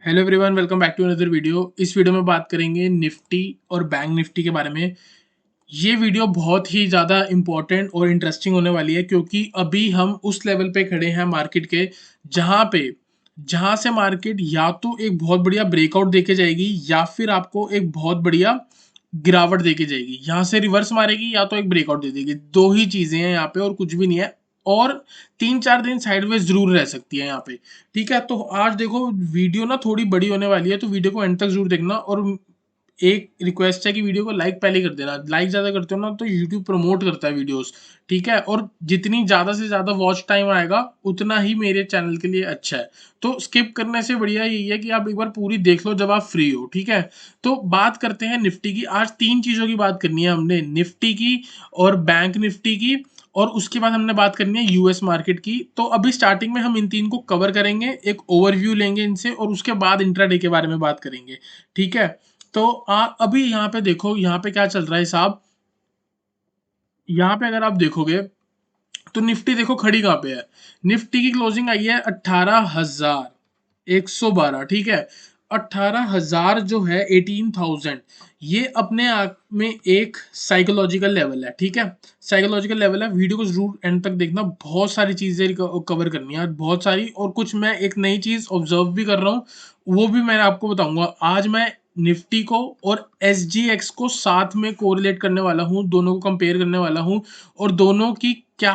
Hello everyone, welcome back to another video. इस video में बात करेंगे निफ्टी और बैंक निफ्टी के बारे में। ये वीडियो बहुत ही ज़्यादा इम्पोर्टेंट और इंटरेस्टिंग होने वाली है क्योंकि अभी हम उस लेवल पे खड़े हैं मार्केट के जहाँ से मार्केट या तो एक बहुत बढ़िया ब्रेकआउट देके जाएगी या फिर आपको एक बहुत बढ़िया गिरावट देके जाएगी। यहाँ से रिवर्स मारेगी या तो एक ब्रेकआउट दे देगी। दो ही चीज़ें हैं यहाँ पे और कुछ भी नहीं है। और 3-4 दिन साइडवेज ज़रूर रह सकती है यहाँ पे। ठीक है, तो आज देखो वीडियो ना थोड़ी बड़ी होने वाली है, तो वीडियो को एंड तक ज़रूर देखना। और एक रिक्वेस्ट है कि वीडियो को लाइक पहले कर देना। लाइक ज़्यादा करते हो ना तो यूट्यूब प्रमोट करता है वीडियोस। ठीक है, और जितनी ज़्यादा से ज़्यादा वॉच टाइम आएगा उतना ही मेरे चैनल के लिए अच्छा है। तो स्किप करने से बढ़िया यही है कि आप एक बार पूरी देख लो जब आप फ्री हो। ठीक है, तो बात करते हैं निफ्टी की। आज 3 चीज़ों की बात करनी है हमने, निफ्टी की और बैंक निफ्टी की, और उसके बाद हमने बात करनी है यूएस मार्केट की। तो अभी स्टार्टिंग में हम इन 3 को कवर करेंगे, एक ओवरव्यू लेंगे इनसे और उसके बाद इंट्राडे के बारे में बात करेंगे। ठीक है, तो अभी यहाँ पे देखो, यहाँ पे क्या चल रहा है साहब। यहाँ पे अगर आप देखोगे तो निफ्टी देखो खड़ी कहाँ पे है। निफ्टी की क्लोजिंग आई है 18,112। ठीक है, 18,000 जो है 18,000, ये अपने आप में एक साइकोलॉजिकल लेवल है। ठीक है, साइकोलॉजिकल लेवल है। वीडियो को जरूर एंड तक देखना, बहुत सारी चीजें कवर करनी है, बहुत सारी। और कुछ मैं एक नई चीज ऑब्जर्व भी कर रहा हूँ, वो भी मैं आपको बताऊंगा। आज मैं निफ्टी को और एसजीएक्स को साथ में कोरिलेट करने वाला हूँ, दोनों को कंपेयर करने वाला हूँ, और दोनों की क्या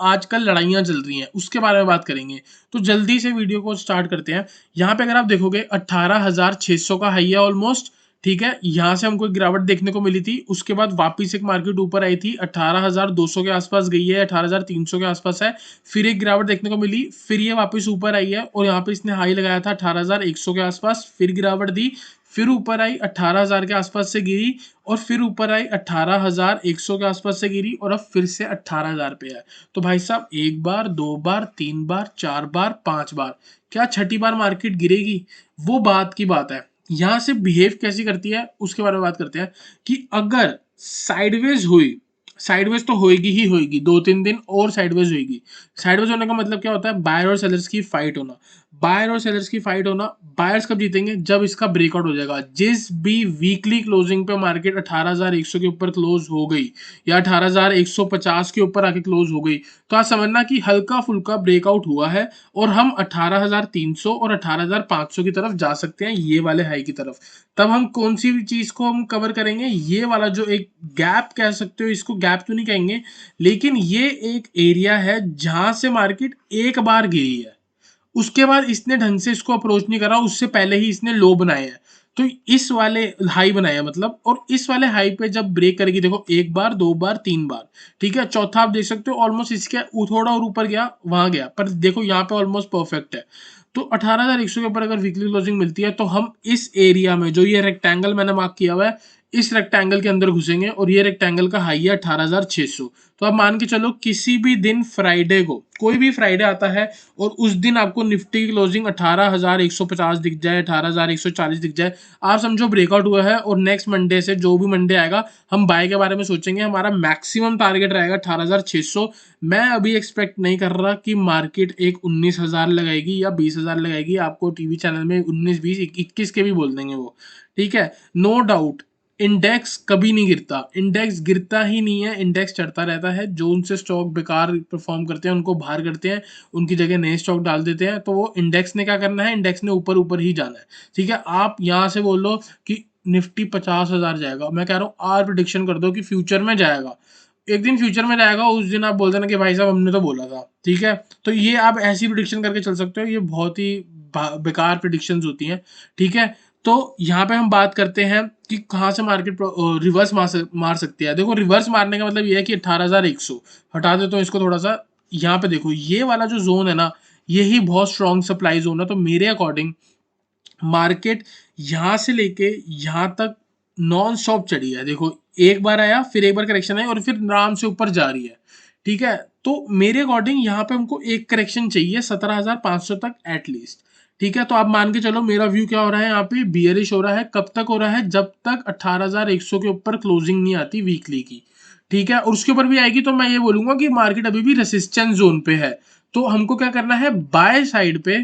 आजकल लड़ाइयाँ चल रही हैं उसके बारे में बात करेंगे। तो जल्दी से वीडियो को स्टार्ट करते हैं। यहाँ पे अगर आप देखोगे 18,600 का हाई है ऑलमोस्ट। ठीक है, यहाँ से हमको एक गिरावट देखने को मिली थी, उसके बाद वापस एक मार्केट ऊपर आई थी, 18,200 के आसपास गई है, 18,300 के आसपास है। फिर एक गिरावट देखने को मिली, फिर ये वापस ऊपर आई है और यहाँ पे इसने हाई लगाया था 18,100 के आसपास, फिर गिरावट दी, फिर ऊपर आई 18,000 के आसपास से गिरी, और फिर ऊपर आई 18,100 के आसपास से गिरी, और अब फिर से 18,000 पे है। तो भाई साहब, एक बार, दो बार, तीन बार, चार बार, पांच बार, क्या छठी बार मार्केट गिरेगी? वो बात की बात है। यहाँ से बिहेव कैसी करती है उसके बारे में बात करते हैं कि अगर साइडवेज हुई, साइडवेज तो होएगी ही होएगी, 2-3 दिन और साइडवेज होएगी। साइडवेज होने का मतलब क्या होता है? बायर और सेलर्स की फाइट होना। बायर और सेलर्स की फाइट होना। बायर्स कब जीतेंगे? जब इसका ब्रेकआउट हो जाएगा। जिस भी वीकली क्लोजिंग पे मार्केट 18,100 के ऊपर क्लोज हो गई या 18,150 के ऊपर आके क्लोज हो गई, तो आप समझना कि हल्का फुल्का ब्रेकआउट हुआ है और हम 18,300 और 18,500 की तरफ जा सकते हैं, ये वाले हाई की तरफ। तब हम कौन सी भी चीज को हम कवर करेंगे? ये वाला जो एक गैप कह सकते हो, इसको गैप तो नहीं कहेंगे, लेकिन ये एक एरिया है जहां से मार्केट एक बार गिरी है, उसके बाद इसने ढंग से इसको अप्रोच नहीं करा, उससे पहले ही इसने लो बनाए हैं। तो इस वाले हाई बनाया मतलब, और इस वाले हाई पे जब ब्रेक करेगी, देखो एक बार, दो बार, तीन बार, ठीक है, चौथा आप देख सकते हो ऑलमोस्ट इसके थोड़ा और ऊपर गया, वहां गया, पर देखो यहाँ पे ऑलमोस्ट परफेक्ट है। तो 18,100 के ऊपर अगर वीकली क्लोजिंग मिलती है तो हम इस एरिया में, जो ये रेक्टेंगल मैंने मार्क किया हुआ है, इस रेक्टेंगल के अंदर घुसेंगे, और ये रेक्टेंगल का हाई है 18,600। तो आप मान के चलो किसी भी दिन फ्राइडे को, कोई भी फ्राइडे आता है और उस दिन आपको निफ्टी की क्लोजिंग 18,150 दिख जाए, 18,140 दिख जाए, आप समझो ब्रेकआउट हुआ है। और नेक्स्ट मंडे से, जो भी मंडे आएगा, हम बाय के बारे में सोचेंगे। हमारा मैक्सिमम टारगेट रहेगा 18,600। मैं अभी एक्सपेक्ट नहीं कर रहा कि मार्केट एक 19,000 लगाएगी या 20,000 लगाएगी। आपको टीवी चैनल में 19, 20, 21 के भी बोल देंगे वो। ठीक है, नो डाउट। इंडेक्स कभी नहीं गिरता, इंडेक्स गिरता ही नहीं है, इंडेक्स चढ़ता रहता है। जो उनसे स्टॉक बेकार परफॉर्म करते हैं उनको बाहर करते हैं, उनकी जगह नए स्टॉक डाल देते हैं। तो वो इंडेक्स ने क्या करना है? इंडेक्स ने ऊपर ऊपर ही जाना है। ठीक है, आप यहाँ से बोल लो कि निफ्टी 50,000 जाएगा, मैं कह रहा हूँ आज प्रिडिक्शन कर दो कि फ्यूचर में जाएगा। एक दिन फ्यूचर में जाएगा, उस दिन आप बोल देना कि भाई साहब हमने तो बोला था। ठीक है, तो ये आप ऐसी प्रिडिक्शन करके चल सकते हो, ये बहुत ही बेकार प्रिडिक्शन होती हैं। ठीक है, तो यहाँ पे हम बात करते हैं कि कहाँ से मार्केट रिवर्स मार सकती है। देखो, रिवर्स मारने का मतलब ये है कि 18,100 हटा देते हो इसको थोड़ा सा। यहाँ पे देखो, ये वाला जो जोन है ना, यही बहुत स्ट्रॉन्ग सप्लाई जोन है। तो मेरे अकॉर्डिंग मार्केट यहाँ से लेके यहाँ तक नॉन स्टॉप चढ़ी है। देखो, एक बार आया, फिर एक बार करेक्शन आई, और फिर आराम से ऊपर जा रही है। ठीक है, तो मेरे अकॉर्डिंग यहाँ पे हमको एक करेक्शन चाहिए 17,500 तक एटलीस्ट। ठीक है, तो आप मान के चलो मेरा व्यू क्या हो रहा है, यहाँ पे बियरिश हो रहा है। कब तक हो रहा है? जब तक 18,100 के ऊपर क्लोजिंग नहीं आती वीकली की। ठीक है, और उसके ऊपर भी आएगी तो मैं ये बोलूंगा कि मार्केट अभी भी रेसिस्टेंस जोन पे है। तो हमको क्या करना है? बाय साइड पे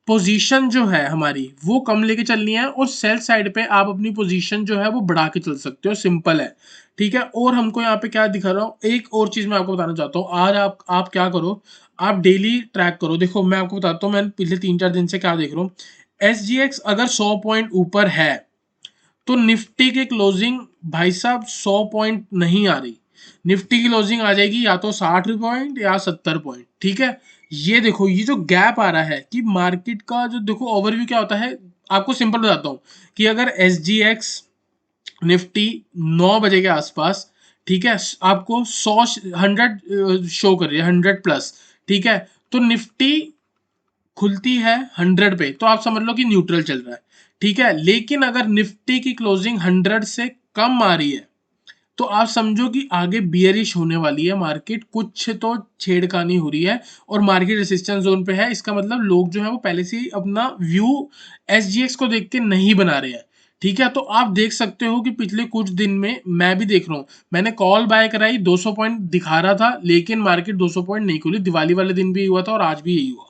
पोजीशन जो है हमारी वो कम लेके चलनी है और सेल साइड पे आप अपनी पोजीशन जो है वो बढ़ा के चल सकते हो, सिंपल है। ठीक है, और हमको यहाँ पे क्या दिखा रहा हूँ, एक और चीज मैं आपको बताना चाहता हूँ। आज आप क्या करो, आप डेली ट्रैक करो। देखो मैं आपको बताता हूँ, मैं पिछले 3-4 दिन से क्या देख रहा हूँ। SGX अगर 100 पॉइंट ऊपर है तो निफ्टी की क्लोजिंग भाई साहब 100 पॉइंट नहीं आ रही। निफ्टी की क्लोजिंग आ जाएगी या तो 60 पॉइंट या 70 पॉइंट। ठीक है, ये देखो ये जो गैप आ रहा है कि मार्केट का जो देखो ओवरव्यू क्या होता है, आपको सिंपल बताता हूँ कि अगर SGX निफ्टी 9 बजे के आसपास, ठीक है, आपको 100 शो कर रही है, 100+, ठीक है, तो निफ्टी खुलती है 100 पे तो आप समझ लो कि न्यूट्रल चल रहा है। ठीक है, लेकिन अगर निफ्टी की क्लोजिंग 100 से कम आ रही है तो आप समझो कि आगे बियरिश होने वाली है मार्केट, कुछ तो छेड़खानी हो रही है और मार्केट रेसिस्टेंस जोन पे है। इसका मतलब लोग जो है वो पहले से ही अपना व्यू SGX को देख के नहीं बना रहे हैं। ठीक है, तो आप देख सकते हो कि पिछले कुछ दिन में मैं भी देख रहा हूँ, मैंने कॉल बाय कराई, 200 पॉइंट दिखा रहा था लेकिन मार्केट 200 पॉइंट नहीं खुली। दिवाली वाले दिन भी हुआ था और आज भी यही हुआ।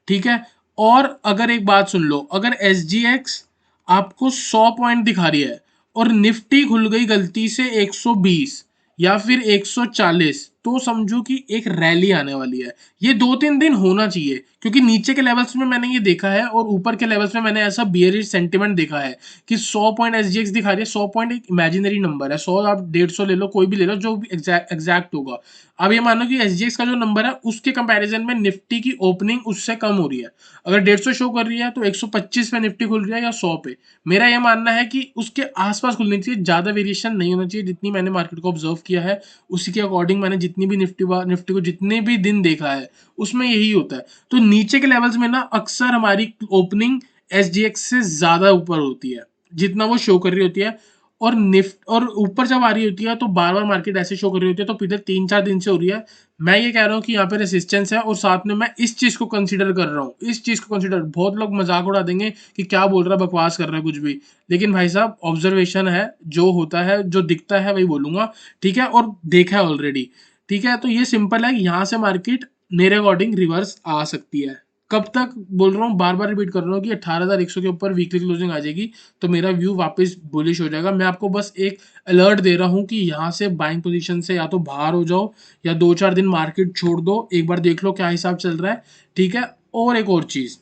ठीक है, और अगर एक बात सुन लो, अगर SGX आपको 100 पॉइंट दिखा रही है और निफ्टी खुल गई गलती से 120 या फिर 140, तो समझो कि एक रैली आने वाली है। ये 2-3 दिन होना चाहिए क्योंकि नीचे के लेवल्स में मैंने ये देखा है और ऊपर के लेवल्स में मैंने ऐसा बियरिश सेंटिमेंट देखा है कि 100 पॉइंट SGX दिखा रही है। 100 पॉइंट एक इमेजिनरी नंबर है, 100 आप 150 ले लो, कोई भी ले लो जो भी एग्जैक्ट होगा। अब ये मानो कि SGX का जो नंबर है उसके कंपैरिजन में निफ्टी की ओपनिंग उससे कम हो रही है। अगर 150 शो कर रही है तो 125 पे निफ्टी खुल रही है या 100 पे। मेरा ये मानना है कि उसके आसपास खुलनी चाहिए, ज़्यादा वेरिएशन नहीं होना चाहिए। जितनी मैंने मार्केट को ऑब्जर्व किया है उसी के अकॉर्डिंग मैंने जितनी भी निफ्टी को जितने भी दिन देखा है उसमें यही होता है। तो नीचे के लेवल्स में ना अक्सर हमारी ओपनिंग SGX से ज़्यादा ऊपर होती है जितना वो शो कर रही होती है, और निफ्ट और ऊपर जब आ रही होती है तो बार बार मार्केट ऐसे शो कर रही होती है। तो पिछले 3-4 दिन से हो रही है। मैं ये कह रहा हूँ कि यहाँ पे रेसिस्टेंस है और साथ में मैं इस चीज को कंसीडर कर रहा हूँ, इस चीज को कंसीडर, बहुत लोग मजाक उड़ा देंगे कि क्या बोल रहा है, बकवास कर रहा है कुछ भी, लेकिन भाई साहब ऑब्जर्वेशन है, जो होता है जो दिखता है वही बोलूंगा। ठीक है, और देखा है ऑलरेडी। ठीक है, तो ये सिंपल है, यहाँ से मार्केट मेरे अकॉर्डिंग रिवर्स आ सकती है। कब तक बोल रहा हूँ, बार बार रिपीट कर रहा हूँ कि 18,100 के ऊपर वीकली क्लोजिंग आ जाएगी तो मेरा व्यू वापस बुलिश हो जाएगा। मैं आपको बस एक अलर्ट दे रहा हूँ कि यहाँ से बाइंग पोजीशन से या तो बाहर हो जाओ या 2-4 दिन मार्केट छोड़ दो, एक बार देख लो क्या हिसाब चल रहा है। ठीक है, और एक और चीज,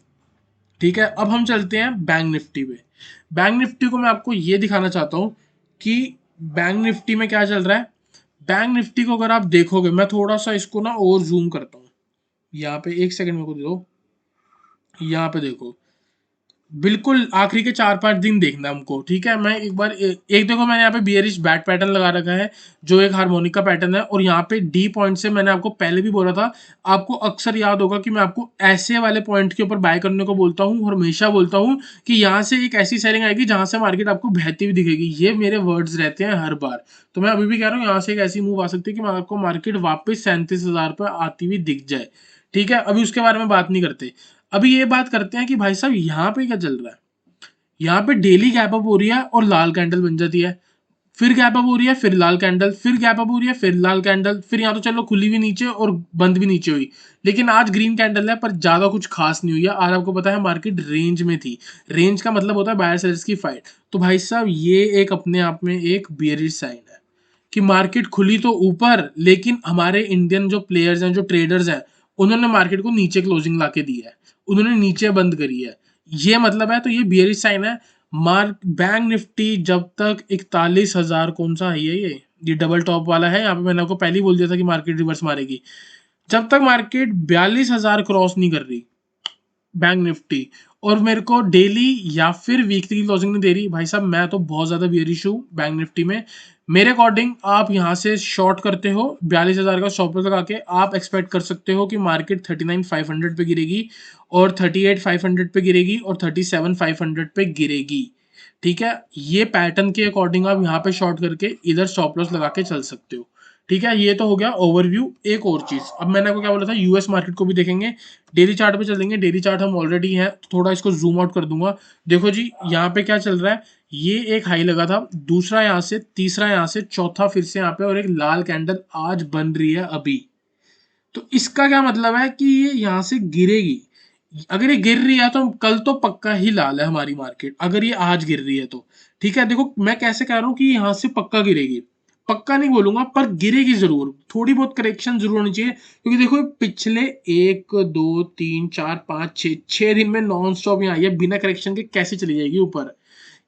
ठीक है, अब हम चलते हैं बैंक निफ्टी पे। बैंक निफ्टी को मैं आपको ये दिखाना चाहता हूँ कि बैंक निफ्टी में क्या चल रहा है। बैंक निफ्टी को अगर आप देखोगे, मैं थोड़ा सा इसको ना और जूम करता हूँ, यहाँ पे एक सेकंड मेरे को दे दो। यहाँ पे देखो, बिल्कुल आखिरी के 4-5 दिन देखना हमको। ठीक है, मैं एक बार एक देखो, मैंने यहाँ पे बियरिश बैट पैटर्न लगा रखा है जो एक हार्मोनिक का पैटर्न है, और यहाँ पे डी पॉइंट से मैंने आपको पहले भी बोला था, आपको अक्सर याद होगा कि मैं आपको ऐसे वाले पॉइंट के ऊपर बाय करने को बोलता हूँ और हमेशा बोलता हूँ कि यहाँ से एक ऐसी सेलिंग आएगी जहां से मार्केट आपको बहती हुई दिखेगी। ये मेरे वर्ड्स रहते हैं हर बार। तो मैं अभी भी कह रहा हूँ यहाँ से एक ऐसी मूव आ सकती है कि आपको मार्केट वापस 37,000 पर आती हुई दिख जाए। ठीक है, अभी उसके बारे में बात नहीं करते। अभी ये बात करते हैं कि भाई साहब यहाँ पे क्या चल रहा है। यहाँ पे डेली गैप अप हो रही है और लाल कैंडल बन जाती है, फिर गैप अप हो रही है, फिर लाल कैंडल, फिर गैप अप हो रही है, फिर लाल कैंडल, फिर यहाँ तो चलो खुली भी नीचे और बंद भी नीचे हुई। लेकिन आज ग्रीन कैंडल है पर ज्यादा कुछ खास नहीं हुई है। आज आपको पता है मार्केट रेंज में थी। रेंज का मतलब होता है बायर सेलर्स की फाइट। तो भाई साहब ये एक अपने आप में एक बियरिश साइन है कि मार्केट खुली तो ऊपर, लेकिन हमारे इंडियन जो प्लेयर्स हैं, जो ट्रेडर्स हैं, उन्होंने मार्केट को नीचे क्लोजिंग ला के दी है, उन्होंने नीचे बंद करी है। ये मतलब है, तो ये बियरिश साइन है। मार्क बैंक निफ्टी जब तक 41,000, कौन सा है ये डबल टॉप वाला है, यहाँ पे मैंने आपको पहले ही बोल दिया था कि मार्केट रिवर्स मारेगी। जब तक मार्केट 42,000 क्रॉस नहीं कर रही बैंक निफ्टी, और मेरे को डेली या फिर वीकली क्लोजिंग नहीं दे रही, भाई साहब मैं तो बहुत ज्यादा बेयरिश हूँ बैंक निफ्टी में। मेरे अकॉर्डिंग आप यहाँ से शॉर्ट करते हो 42,000 का स्टॉप लॉस लगा के, आप एक्सपेक्ट कर सकते हो कि मार्केट 39,500 पे गिरेगी और 38,500 पे गिरेगी और 37,500 पे गिरेगी। ठीक है, ये पैटर्न के अकॉर्डिंग आप यहाँ पे शॉर्ट करके इधर स्टॉप लॉस लगा के चल सकते हो। ठीक है, ये तो हो गया ओवरव्यू। एक और चीज, अब मैंने आपको क्या बोला था, यूएस मार्केट को भी देखेंगे। डेली चार्ट पे चलेंगे, डेली चार्ट हम ऑलरेडी हैं तो थोड़ा इसको जूम आउट कर दूंगा। देखो जी यहाँ पे क्या चल रहा है, ये एक हाई लगा था, दूसरा यहाँ से, तीसरा यहाँ से, चौथा फिर से यहाँ पे, और एक लाल कैंडल आज बन रही है अभी। तो इसका क्या मतलब है कि ये यहाँ से गिरेगी। अगर ये गिर रही है तो कल तो पक्का ही लाल है हमारी मार्केट, अगर ये आज गिर रही है तो। ठीक है, देखो मैं कैसे कह रहा हूँ कि यहाँ से पक्का गिरेगी, पक्का नहीं बोलूंगा पर गिरेगी जरूर, थोड़ी बहुत करेक्शन जरूर होनी चाहिए, क्योंकि देखो पिछले 1 2 3 4 5 6 दिन में नॉन स्टॉप यहाँ आई है, बिना करेक्शन के कैसे चली जाएगी ऊपर।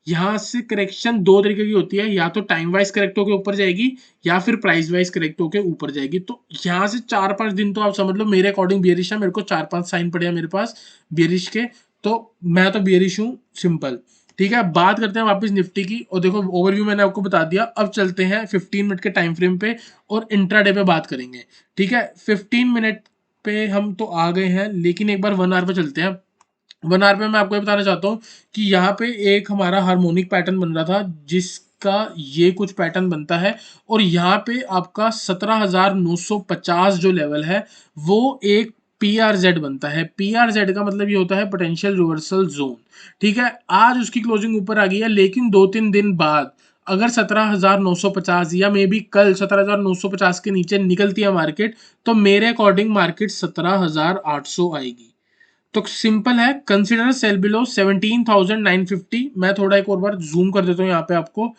यहाँ से करेक्शन दो तरीके की होती है, या तो टाइम वाइज करेक्ट होकर ऊपर जाएगी या फिर प्राइस वाइज करेक्ट होकर ऊपर जाएगी। तो यहाँ से 4-5 दिन तो आप समझ लो मेरे अकॉर्डिंग बियरिश है, मेरे को 4-5 साइन पड़े हैं मेरे पास बियरिश के, तो मैं तो बियरिश हूँ सिंपल। ठीक है, बात करते हैं वापस निफ्टी की, और देखो ओवरव्यू मैंने आपको बता दिया, अब चलते हैं 15 मिनट के टाइम फ्रेम पे और इंट्राडे पे बात करेंगे। ठीक है, 15 मिनट पे हम तो आ गए हैं, लेकिन एक बार 1 आवर पे चलते हैं। 1 आवर पे मैं आपको ये बताना चाहता हूँ कि यहाँ पे एक हमारा हार्मोनिक पैटर्न बन रहा था, जिसका ये कुछ पैटर्न बनता है, और यहाँ पे आपका 17,950 जो लेवल है वो एक PRZ बनता है। PRZ का मतलब ये होता है पोटेंशियल रिवर्सल जोन। ठीक है, आज उसकी क्लोजिंग ऊपर आ गई है, लेकिन 2-3 दिन बाद अगर 17,950 या मे बी कल 17,950 के नीचे निकलती है मार्केट, तो मेरे अकॉर्डिंग मार्केट 17,800 आएगी। तो सिंपल है, कंसीडर सेल बिलो 17,950। मैं थोड़ा एक और बार जूम कर देता हूँ यहाँ पे आपको,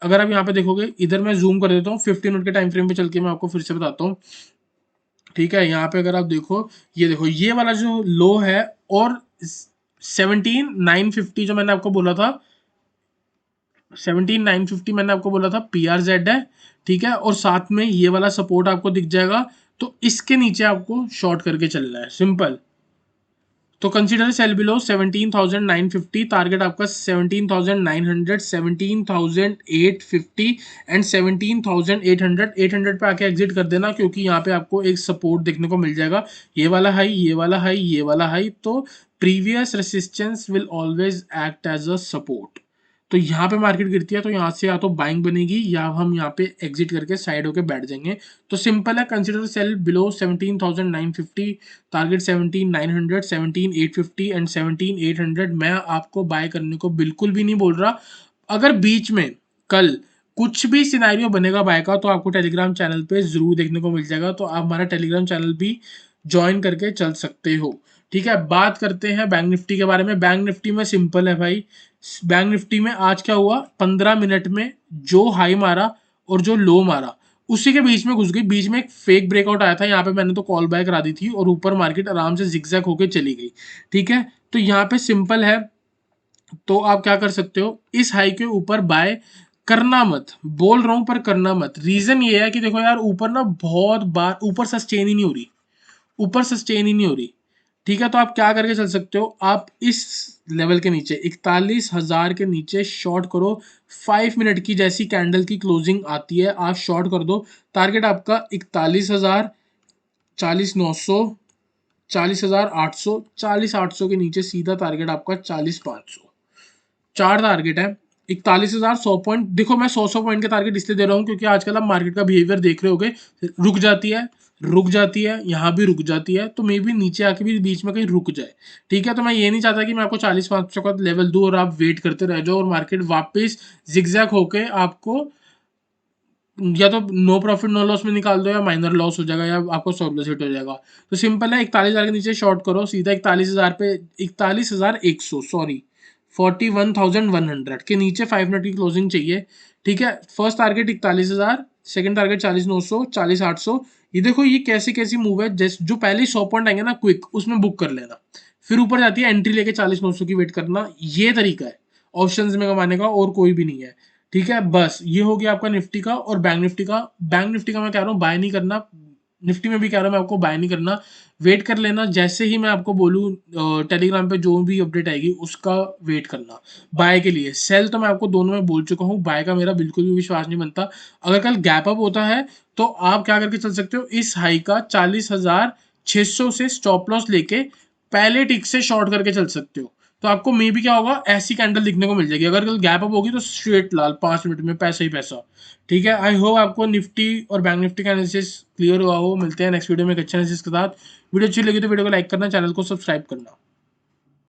अगर आप यहाँ पे देखोगे, इधर मैं जूम कर देता हूँ 15 मिनट के टाइम फ्रेम पे चल के मैं आपको फिर से बताता हूँ। ठीक है, यहाँ पे अगर आप देखो ये वाला जो लो है, और 17,950 जो मैंने आपको बोला था, 17,950 मैंने आपको बोला था PRZ है। ठीक है, और साथ में ये वाला सपोर्ट आपको दिख जाएगा, तो इसके नीचे आपको शॉर्ट करके चलना है, सिंपल। तो कंसीडर सेल बिलो 17,950, टारगेट आपका 17,900, 17,850 एंड 17,800। 800 पे आके एग्जिट कर देना, क्योंकि यहाँ पे आपको एक सपोर्ट देखने को मिल जाएगा, ये वाला हाई, ये वाला हाई, ये वाला हाई। तो previous resistance will always act as a support. तो यहाँ पे मार्केट गिरती है तो यहाँ से या तो बाइंग बनेगी या हम यहाँ पे एग्जिट करके साइड होके बैठ जाएंगे। तो सिंपल है, consider cell below 17,950, target 17,900, 17,850 and 17,800। मैं आपको बाय करने को बिल्कुल भी नहीं बोल रहा। अगर बीच में कल कुछ भी सिनेरियो बनेगा बाय का, तो आपको टेलीग्राम चैनल पे जरूर देखने को मिल जाएगा, तो आप हमारा टेलीग्राम चैनल भी ज्वाइन करके चल सकते हो। ठीक है, बात करते हैं बैंक निफ्टी के बारे में। बैंक निफ्टी में सिंपल है भाई, बैंक निफ्टी में आज क्या हुआ, 15 मिनट में जो हाई मारा और जो लो मारा उसी के बीच में घुस गई। बीच में एक फेक ब्रेकआउट आया था, यहाँ पे मैंने तो कॉल बाय करा दी थी, और ऊपर मार्केट आराम से जिगजैग होके चली गई। ठीक है, तो यहाँ पे सिंपल है, तो आप क्या कर सकते हो, इस हाई के ऊपर बाय करना मत, बोल रहा हूं पर करना मत। रीजन ये है कि देखो यार, ऊपर ना बहुत बार ऊपर सस्टेन ही नहीं हो रही, ऊपर सस्टेन ही नहीं हो रही। ठीक है, तो आप क्या करके चल सकते हो, आप इस लेवल के नीचे 41,000 के नीचे शॉर्ट करो। 5 मिनट की जैसी कैंडल की क्लोजिंग आती है आप शॉर्ट कर दो। टारगेट आपका 41,000, 40,900, 40,800, 40,800 के नीचे सीधा टारगेट आपका 40,500। चार टारगेट है, 41,000, 100 पॉइंट। देखो मैं 100 पॉइंट के टारगेट इसलिए दे रहा हूँ क्योंकि आजकल आप मार्केट का बिहेवियर देख रहे होगे, रुक जाती है, रुक जाती है, यहाँ भी रुक जाती है, तो मे भी नीचे आके भी बीच में कहीं रुक जाए। ठीक है, तो मैं ये नहीं चाहता कि मैं आपको 40,500 का लेवल दूं और आप वेट करते रह जाओ और मार्केट वापस जिगजैग होके आपको या तो नो प्रॉफिट नो लॉस में निकाल दो, या माइनर लॉस हो जाएगा, या आपको सरप्लस हिट हो जाएगा। तो सिंपल है, 41,000 के नीचे शॉर्ट करो सीधा 41,000 पे, 41,100 सॉरी, 41,100 के नीचे 5 मिनट की क्लोजिंग चाहिए। ठीक है, फर्स्ट टारगेट 41,000, सेकंड टारगेट 40,900, 40,800। ये देखो ये कैसी कैसी मूव है, जैसे जो पहले 100 पॉइंट आएंगे ना क्विक, उसमें बुक कर लेना, फिर ऊपर जाती है एंट्री लेके 40,900 की वेट करना। ये तरीका है ऑप्शंस में कमाने का, और कोई भी नहीं है। ठीक है, बस ये हो गया आपका निफ्टी का और बैंक निफ्टी का। बैंक निफ्टी का मैं कह रहा हूँ बाय नहीं करना, निफ्टी में भी कह रहा हूँ मैं आपको बाय नहीं करना, वेट कर लेना। जैसे ही मैं आपको बोलूँ टेलीग्राम पे जो भी अपडेट आएगी उसका वेट करना बाय के लिए। सेल तो मैं आपको दोनों में बोल चुका हूँ, बाय का मेरा बिल्कुल भी विश्वास नहीं बनता। अगर कल गैप अप होता है तो आप क्या करके चल सकते हो, इस हाई का 40,600 से स्टॉप लॉस लेके पहले टिक से शॉर्ट करके चल सकते हो। तो आपको मे भी क्या होगा, ऐसी कैंडल दिखने को मिल जाएगी। अगर कल गैप अप होगी तो स्ट्रेट लाल 5 मिनट में पैसा ही पैसा। ठीक है, आई होप आपको निफ्टी और बैंक निफ्टी का एनालिसिस क्लियर हुआ हो। मिलते हैं नेक्स्ट वीडियो में एक अच्छे एनालिसिस के साथ। वीडियो अच्छी लगी तो वीडियो को लाइक करना, चैनल को सब्सक्राइब करना।